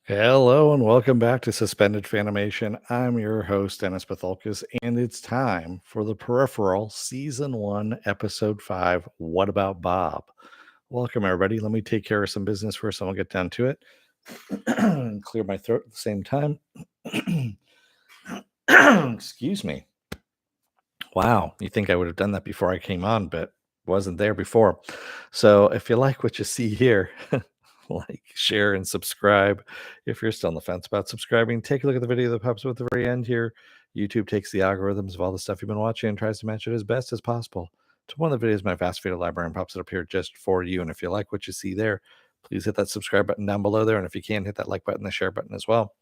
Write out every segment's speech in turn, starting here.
Hello and welcome back to Suspended Fanimation. I'm your host, Dennis Patholkis, and it's time for the Peripheral Season 1, Episode 5, What About Bob? Welcome, everybody. Let me take care of some business first, and we'll get down to it. And clear my throat at the same time. Excuse me. Wow, you think I would have done that before I came on, but wasn't there before. So if you like what you see here, like, share, and subscribe. If you're still on the fence about subscribing, take a look at the video that pops up at the very end here. YouTube takes the algorithms of all the stuff you've been watching and tries to match it as best as possible to one of the videos in my vast video library and pops it up here just for you. And if you like what you see there, please hit that subscribe button down below there. And if you can, hit that like button, the share button as well.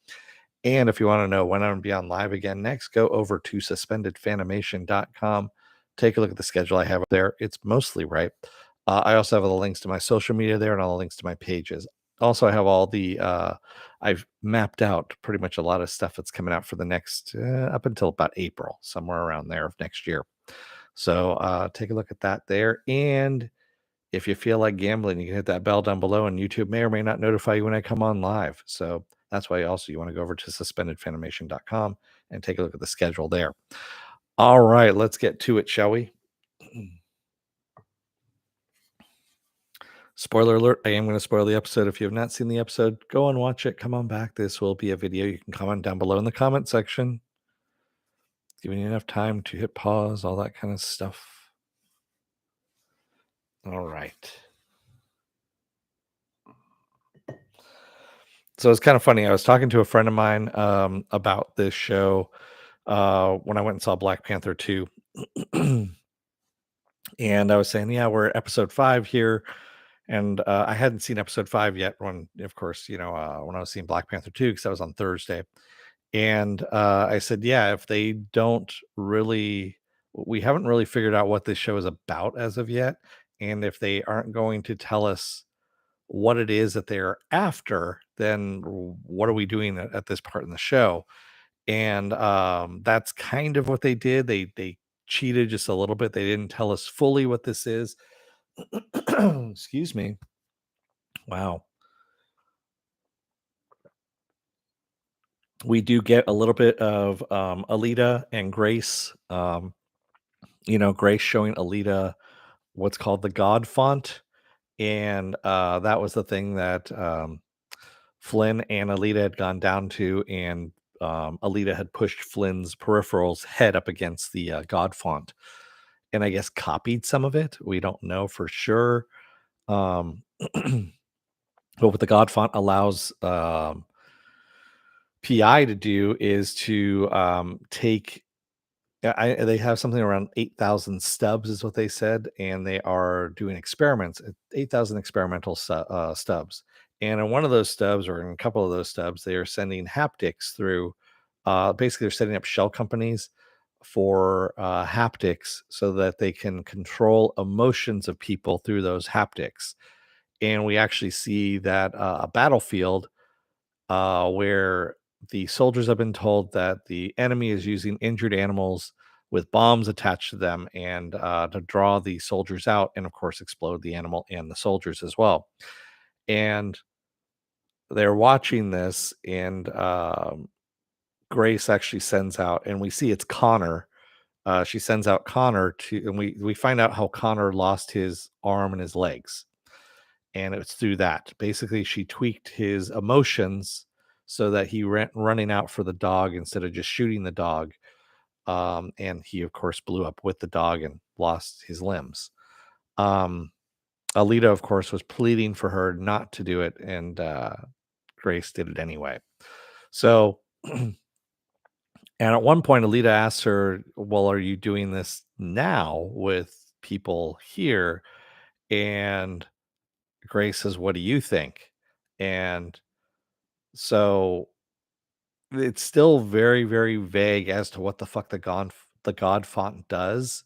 And if you want to know when I'm going to be on live again next, go over to suspendedfanimation.com. Take a look at the schedule I have there. It's mostly right. I also have all the links to my social media there and all the links to my pages. Also, I have all the, I've mapped out pretty much a lot of stuff that's coming out for the next, up until about April, somewhere around there of next year. So take a look at that there. And if you feel like gambling, you can hit that bell down below, and YouTube may or may not notify you when I come on live. So that's why also you want to go over to suspendedfanimation.com and take a look at the schedule there. All right, let's get to it, shall we? Spoiler alert, I am going to spoil the episode. If you have not seen the episode, go and watch it. Come on back. This will be a video. You can comment down below in the comment section. Giving you enough time to hit pause, all that kind of stuff. All right. So it's kind of funny. I was talking to a friend of mine about this show when I went and saw Black Panther 2. And I was saying, yeah, we're at episode 5 here. And I hadn't seen episode 5 yet when, of course, when I was seeing Black Panther 2, because that was on Thursday. And I said, yeah, if they don't really, we haven't really figured out what this show is about as of yet. And if they aren't going to tell us what it is that they're after, then what are we doing at this part in the show? And that's kind of what they did. They cheated just a little bit. They didn't tell us fully what this is. Excuse me. Wow. We do get a little bit of Alita and Grace. Grace showing Alita what's called the God font. And that was the thing that Flynn and Alita had gone down to, and Alita had pushed Flynn's peripheral's head up against the God font, and I guess copied some of it. We don't know for sure. Um, but what the God font allows PI to do is to take. They have something around 8,000 stubs, is what they said, and they are doing experiments. 8,000 experimental stubs, and in one of those stubs, or in a couple of those stubs, they are sending haptics through. Basically, they're setting up shell companies for haptics so that they can control emotions of people through those haptics. And we actually see that a battlefield where the soldiers have been told that the enemy is using injured animals with bombs attached to them, and to draw the soldiers out, and of course explode the animal and the soldiers as well. And they're watching this, and Grace actually sends out, and we see it's Connor. She sends out Connor to, and we find out how Connor lost his arm and his legs, and it's through that. Basically, she tweaked his emotions so that he went running out for the dog instead of just shooting the dog. And he, of course, blew up with the dog and lost his limbs. Alita, of course, was pleading for her not to do it, and Grace did it anyway. So, and at one point, Alita asks her, well, are you doing this now with people here? And Grace says, what do you think? And so it's still very, very vague as to what the fuck the God font does.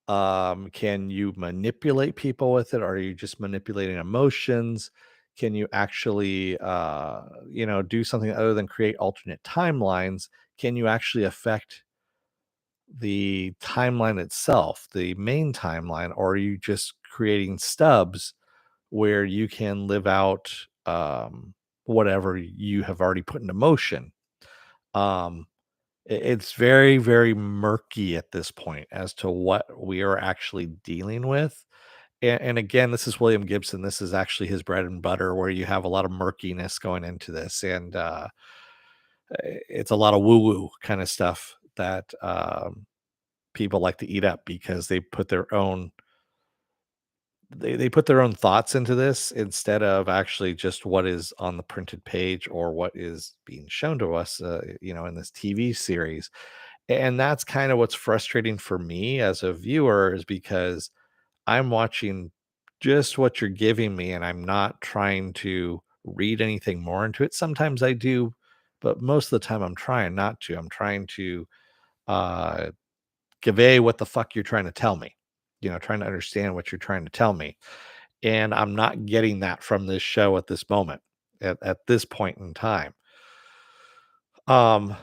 Can you manipulate people with it? Or are you just manipulating emotions? Can you actually, do something other than create alternate timelines? Can you actually affect the timeline itself, the main timeline, or are you just creating stubs where you can live out whatever you have already put into motion. Um, it's very, very murky at this point as to what we are actually dealing with. And again, this is William Gibson. This is actually his bread and butter, where you have a lot of murkiness going into this, and it's a lot of woo woo kind of stuff that people like to eat up because they put their own thoughts into this instead of actually just what is on the printed page or what is being shown to us, in this TV series. And that's kind of what's frustrating for me as a viewer, is because I'm watching just what you're giving me and I'm not trying to read anything more into it. Sometimes I do, but most of the time I'm trying not to. I'm trying to uh convey what the fuck you're trying to tell me. Trying to understand what you're trying to tell me. And I'm not getting that from this show at this moment, at this point in time. Um,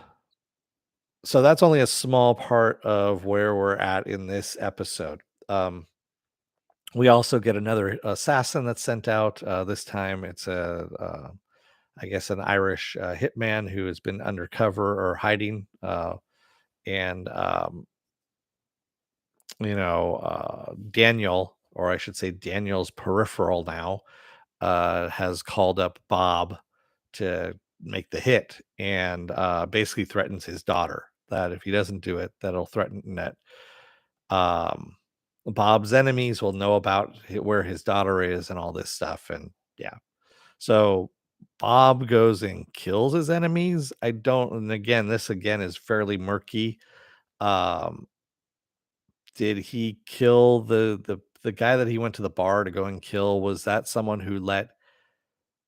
so that's only a small part of where we're at in this episode. We also get another assassin that's sent out. This time it's I guess, an Irish hitman who has been undercover or hiding. And Daniel, or I should say Daniel's peripheral now, has called up Bob to make the hit, and basically threatens his daughter that if he doesn't do it, that'll threaten that um, Bob's enemies will know about where his daughter is and all this stuff. And yeah, so Bob goes and kills his enemies. I don't, and again, this again is fairly murky. Um, did he kill the guy that he went to the bar to go and kill? Was that someone who let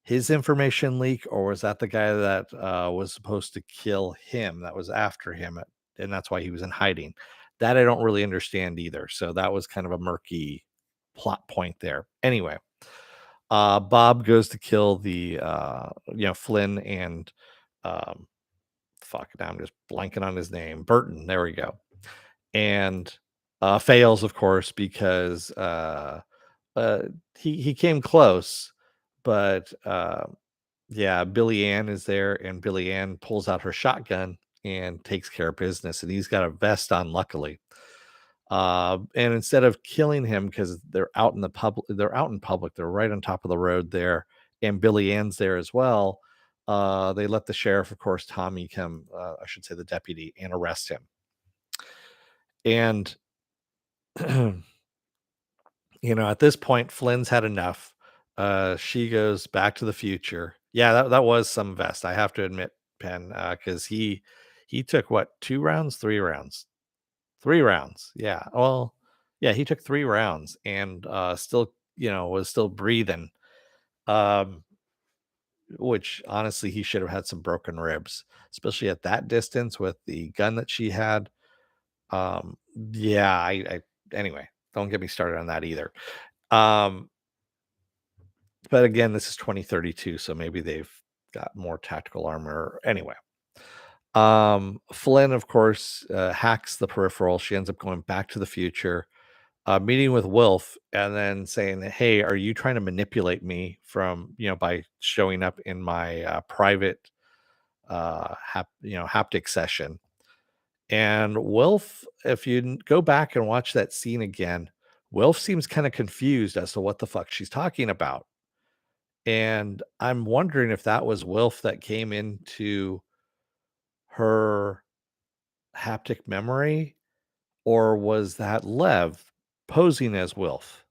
his information leak, or was that the guy that was supposed to kill him that was after him, and that's why he was in hiding? That I don't really understand either. So that was kind of a murky plot point there. Anyway, Bob goes to kill the Flynn and um, fuck. Now I'm just blanking on his name. Burton. There we go. And fails, of course, because uh, he came close, but yeah, Billy Ann is there, and Billy Ann pulls out her shotgun and takes care of business, and he's got a vest on, luckily. And instead of killing him, because they're out in public, they're right on top of the road there, and Billy Ann's there as well. They let the sheriff, of course, Tommy, come, I should say the deputy, and arrest him. And at this point, Flynn's had enough. She goes Back to the Future. Yeah, that was some vest, I have to admit, Penn, because he took what, 2 rounds, 3 rounds, 3 rounds. Yeah, well, yeah, he took 3 rounds and still, was still breathing. Um, which honestly, he should have had some broken ribs, especially at that distance with the gun that she had. Yeah, I anyway, don't get me started on that either. Um, But again, this is 2032, so maybe they've got more tactical armor. Anyway, Flynn, of course, hacks the peripheral. She ends up going back to the future, meeting with Wilf, and then saying, "Hey, are you trying to manipulate me from by showing up in my private haptic session?" And Wilf, if you go back and watch that scene again, Wilf seems kind of confused as to what the fuck she's talking about. And I'm wondering if that was Wilf that came into her haptic memory, or was that Lev posing as Wilf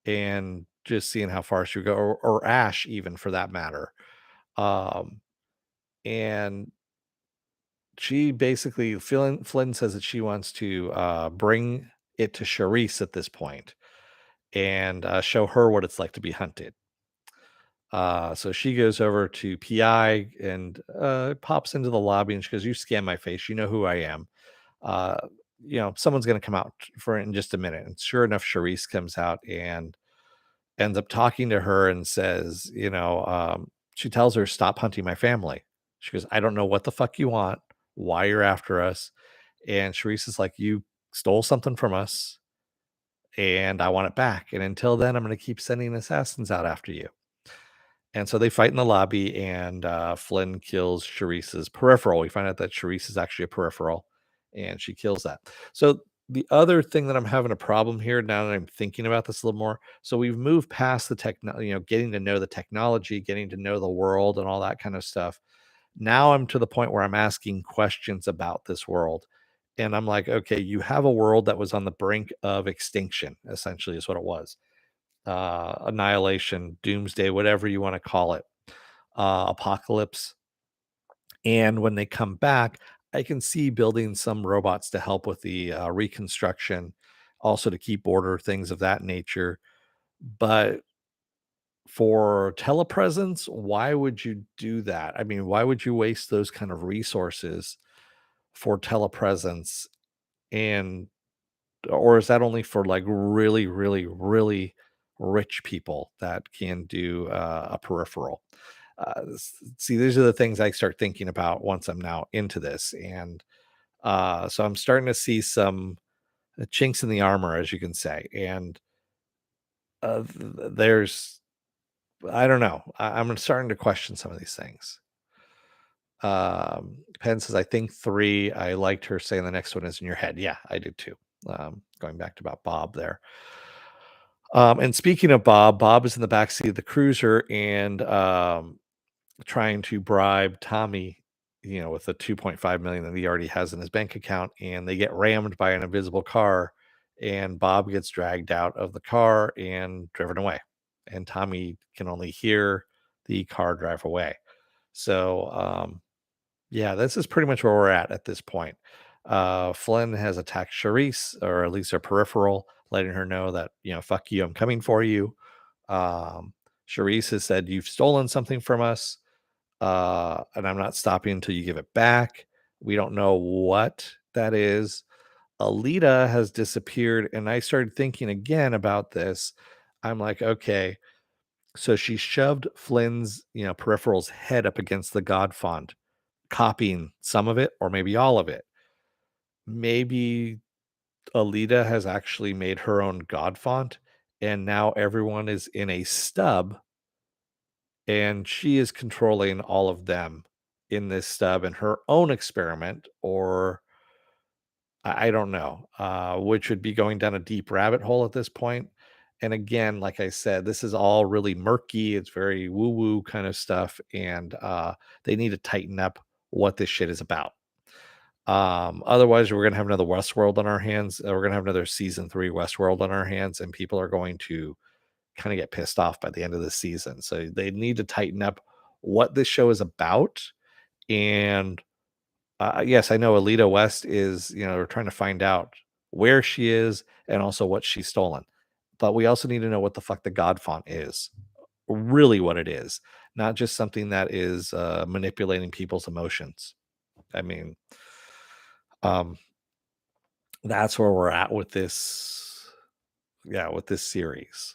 and just seeing how far she would go, or Ash, even for that matter. Um, and she basically, Flynn says that she wants to bring it to Charisse at this point and show her what it's like to be hunted. So she goes over to PI and pops into the lobby, and she goes, "You scan my face. You know who I am. Uh, someone's going to come out for it in just a minute." And sure enough, Charisse comes out and ends up talking to her and says, she tells her, "Stop hunting my family." She goes, "I don't know what the fuck you want, why you're after us." And Charisse is like, "You stole something from us, and I want it back. And until then, I'm going to keep sending assassins out after you." And so they fight in the lobby, and Flynn kills Sharice's peripheral. We find out that Sharice is actually a peripheral, and she kills that. So the other thing that I'm having a problem here now that I'm thinking about this a little more. So we've moved past the getting to know the technology, getting to know the world, and all that kind of stuff. Now I'm to the point where I'm asking questions about this world. And I'm like, okay, you have a world that was on the brink of extinction, essentially, is what it was. Annihilation, doomsday, whatever you want to call it, apocalypse. And when they come back, I can see building some robots to help with the reconstruction, also to keep order, things of that nature. But for telepresence, why would you do that? I mean, why would you waste those kind of resources for telepresence? And or is that only for like really, really, really rich people that can do a peripheral? See, these are the things I start thinking about once I'm now into this. And so I'm starting to see some chinks in the armor, as you can say. And there's, I don't know, I'm starting to question some of these things. Penn says, I think three. I liked her saying the next one is in your head. Yeah, I did too. Going back to about Bob there. And speaking of Bob, Bob is in the backseat of the cruiser and trying to bribe Tommy, with the 2.5 million that he already has in his bank account, and they get rammed by an invisible car, and Bob gets dragged out of the car and driven away, and Tommy can only hear the car drive away. So, yeah, this is pretty much where we're at this point. Flynn has attacked Charisse, or at least her peripheral, letting her know that, fuck you, I'm coming for you. Um, Charisse has said, you've stolen something from us, and I'm not stopping until you give it back. We don't know what that is. Alita has disappeared, and I started thinking again about this. I'm like, okay, so she shoved Flynn's, peripheral's head up against the God font, copying some of it or maybe all of it. Maybe Alita has actually made her own God font, and now everyone is in a stub, and she is controlling all of them in this stub in her own experiment, or I don't know, which would be going down a deep rabbit hole at this point. And again, like I said, this is all really murky. It's very woo woo kind of stuff, and they need to tighten up what this shit is about. Otherwise, we're gonna have another Westworld on our hands. We're gonna have another season three Westworld on our hands, and people are going to kind of get pissed off by the end of the season. So they need to tighten up what this show is about. And yes, I know Alita West is, we're trying to find out where she is and also what she's stolen. But we also need to know what the fuck the God font is, really what it is, not just something that is manipulating people's emotions. I mean, um, that's where we're at with this. Yeah, with this series.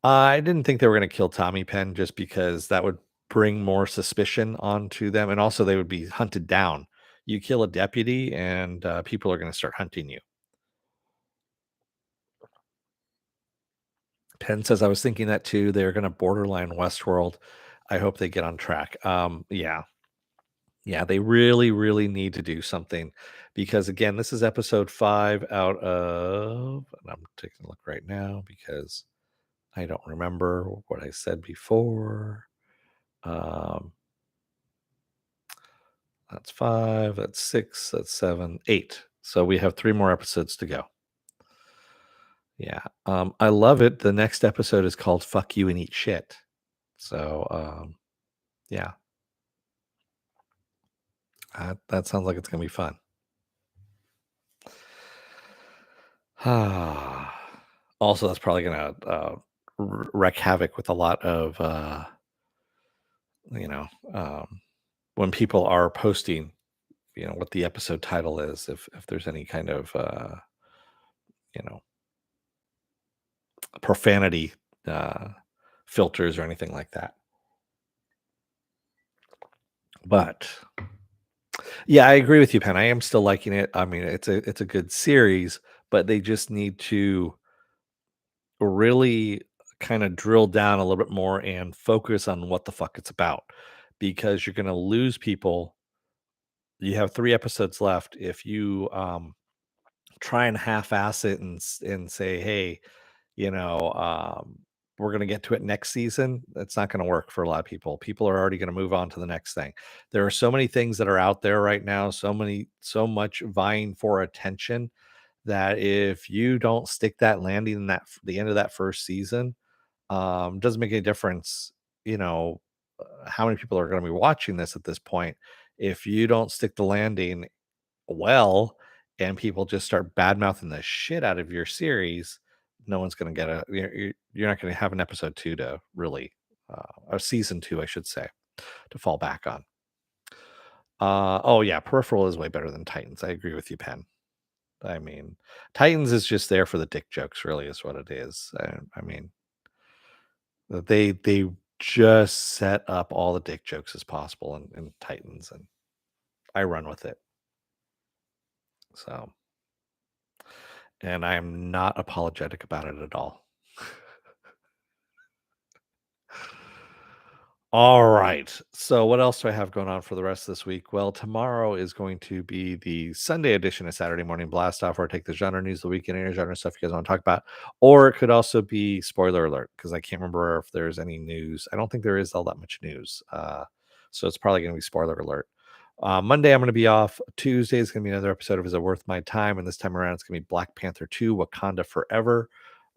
I didn't think they were going to kill Tommy Penn just because that would bring more suspicion onto them, and also they would be hunted down. You kill a deputy, and people are going to start hunting you. Penn says, I was thinking that too. They're going to borderline Westworld. I hope they get on track. Yeah. Yeah, they really, really need to do something because, again, this is episode 5 out of, and I'm taking a look right now because I don't remember what I said before. Um, that's 5, that's 6, that's 7, 8. So we have 3 more episodes to go. Yeah. I love it. The next episode is called Fuck You and Eat Shit. So, yeah, that sounds like it's going to be fun. Also, that's probably going to wreak havoc with a lot of, you know, um, when people are posting, what the episode title is, if there's any kind of, you know, profanity uh, filters or anything like that. But yeah, I agree with you, Pen. I am still liking it. I mean, it's a good series, but they just need to really kind of drill down a little bit more and focus on what the fuck it's about, because you're going to lose people. You have 3 episodes left. If you try and half-ass it and say, "Hey, you know, we're going to get to it next season," it's not going to work for a lot of people. People are already going to move on to the next thing. There are so many things that are out there right now, so much vying for attention, that if you don't stick that landing in the end of that first season, doesn't make any difference, you know, how many people are going to be watching this at this point. If you don't stick the landing well, and people just start bad mouthing the shit out of your series, no one's going to get you're not going to have an episode 2 to really, or season 2, I should say, to fall back on. Oh yeah, Peripheral is way better than Titans. I agree with you, Pen. I mean, Titans is just there for the dick jokes, really, is what it is. I mean, they just set up all the dick jokes as possible in Titans, and I run with it. So, and I am not apologetic about it at all. All right. So, what else do I have going on for the rest of this week? Well, tomorrow is going to be the Sunday edition of Saturday Morning Blast Off, where I take the genre news of the weekend, any genre stuff you guys want to talk about. Or it could also be spoiler alert, because I can't remember if there's any news. I don't think there is all that much news. So, it's probably going to be spoiler alert. Monday, I'm going to be off. Tuesday is going to be another episode of Is It Worth My Time? And this time around, it's going to be Black Panther 2 Wakanda Forever.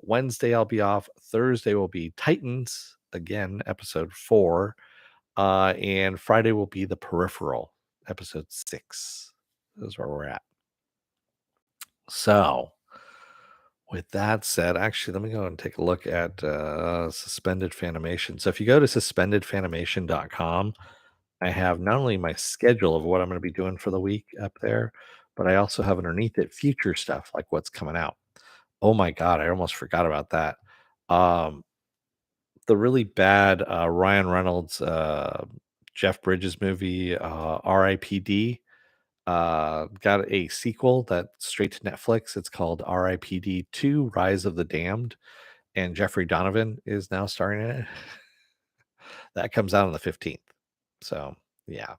Wednesday, I'll be off. Thursday will be Titans, again, episode 4. And Friday will be The Peripheral, episode 6. This is where we're at. So, with that said, actually, let me go and take a look at Suspended Fanimation. So, if you go to suspendedfanimation.com, I have not only my schedule of what I'm going to be doing for the week up there, but I also have underneath it future stuff, like what's coming out. Oh my God, I almost forgot about that. Um, the really bad Ryan Reynolds, Jeff Bridges movie, R.I.P.D., got a sequel that's straight to Netflix. It's called R.I.P.D. 2 Rise of the Damned, and Jeffrey Donovan is now starring in it. That comes out on the 15th. So, yeah.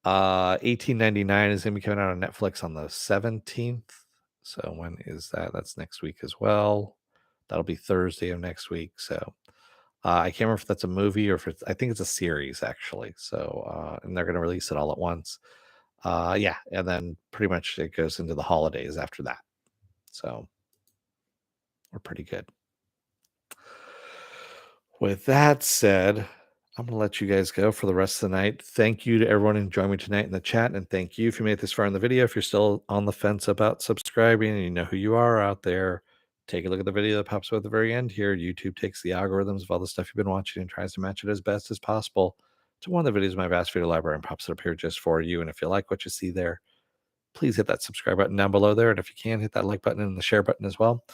1899 is going to be coming out on Netflix on the 17th. So, when is that? That's next week as well. That'll be Thursday of next week. So, I can't remember if that's a movie or if it's, I think it's a series actually. So, and they're going to release it all at once. Yeah. And then pretty much it goes into the holidays after that. So, we're pretty good. With that said, I'm going to let you guys go for the rest of the night. Thank you to everyone who joined me tonight in the chat. And thank you if you made it this far in the video. If you're still on the fence about subscribing and you know who you are out there, take a look at the video that pops up at the very end here. YouTube takes the algorithms of all the stuff you've been watching and tries to match it as best as possible to one of the videos in my vast video library and pops it up here just for you. And if you like what you see there, please hit that subscribe button down below there. And if you can, hit that like button and the share button as well.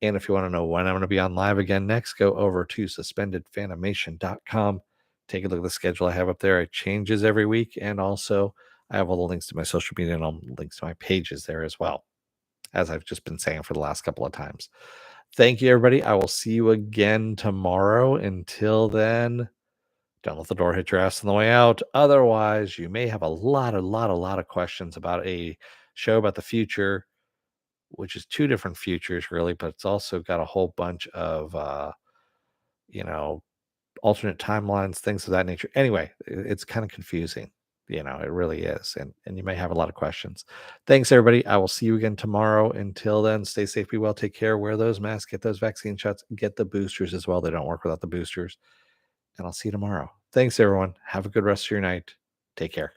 And if you want to know when I'm going to be on live again next, go over to suspendedfanimation.com. Take a look at the schedule I have up there. It changes every week. And also, I have all the links to my social media and all the links to my pages there as well, as I've just been saying for the last couple of times. Thank you, everybody. I will see you again tomorrow. Until then, don't let the door hit your ass on the way out. Otherwise, you may have a lot of questions about a show about the future, which is 2 different futures really, but it's also got a whole bunch of you know, alternate timelines, things of that nature. Anyway, it's kind of confusing. You know, it really is. And you may have a lot of questions. Thanks, everybody. I will see you again tomorrow. Until then, stay safe, be well, take care, wear those masks, get those vaccine shots, get the boosters as well. They don't work without the boosters. And I'll see you tomorrow. Thanks, everyone. Have a good rest of your night. Take care.